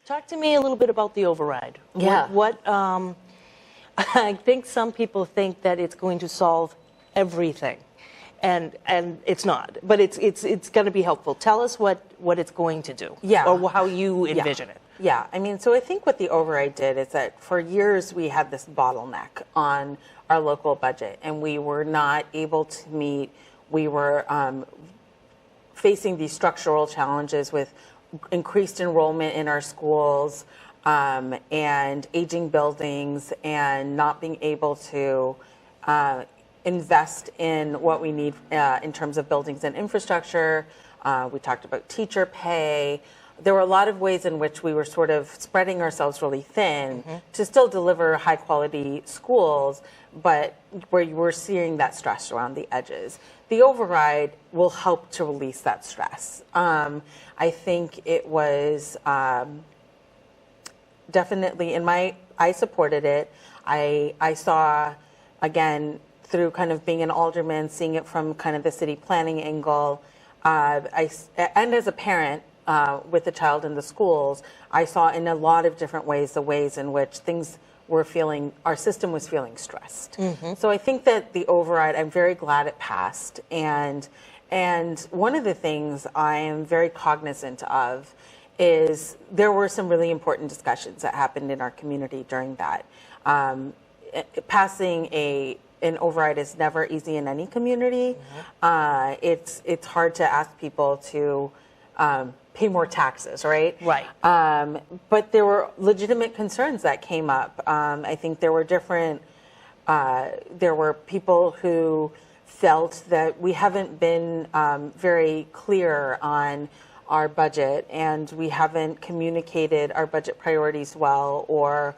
Talk to me a little bit about the override. Yeah. I think some people think that it's going to solve everything, and it's not. But it's going to be helpful. Tell us what it's going to do, or how you envision it. Yeah, I mean, so I think what the override did is that for years we had this bottleneck on our local budget, and we were not able to meet. We were facing these structural challenges with increased enrollment in our schools and aging buildings, and not being able to invest in what we need in terms of buildings and infrastructure. We talked about teacher pay. There were a lot of ways in which we were sort of spreading ourselves really thin to still deliver high quality schools, but where you were seeing that stress around the edges. The override will help to release that stress. I think it was definitely I supported it. I saw, again, through kind of being an alderman, seeing it from kind of the city planning angle, and as a parent, with a child in the schools, I saw in a lot of different ways the ways in which our system was feeling stressed. So I think that the override, I'm very glad it passed. And one of the things I am very cognizant of is there were some really important discussions that happened in our community during that. Passing an override is never easy in any community. It's hard to ask people to pay more taxes, right? Right. But there were legitimate concerns that came up. I think there were people who felt that we haven't been very clear on our budget, and we haven't communicated our budget priorities well, or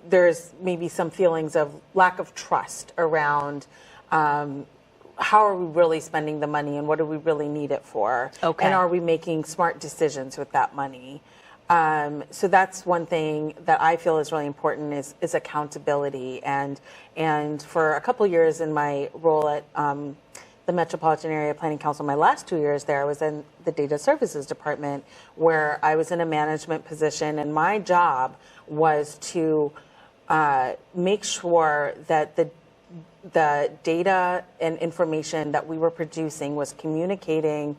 there's maybe some feelings of lack of trust around how are we really spending the money, and what do we really need it for? Okay. And are we making smart decisions with that money? So that's one thing that I feel is really important is accountability. And for a couple years in my role at the Metropolitan Area Planning Council, my last 2 years there, I was in the Data Services Department, where I was in a management position, and my job was to make sure that the data and information that we were producing was communicating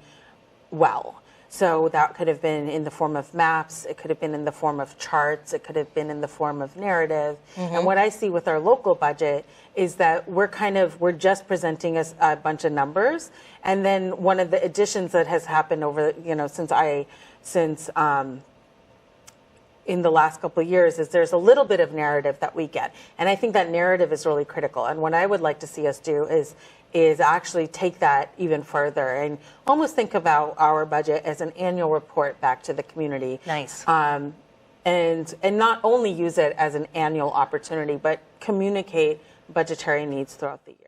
well. So that could have been in the form of maps, it could have been in the form of charts, it could have been in the form of narrative. And what I see with our local budget is that we're just presenting a bunch of numbers. And then one of the additions that has happened over, since in the last couple of years is there's a little bit of narrative that we get. And I think that narrative is really critical. And what I would like to see us do is actually take that even further and almost think about our budget as an annual report back to the community. Nice. And not only use it as an annual opportunity, but communicate budgetary needs throughout the year.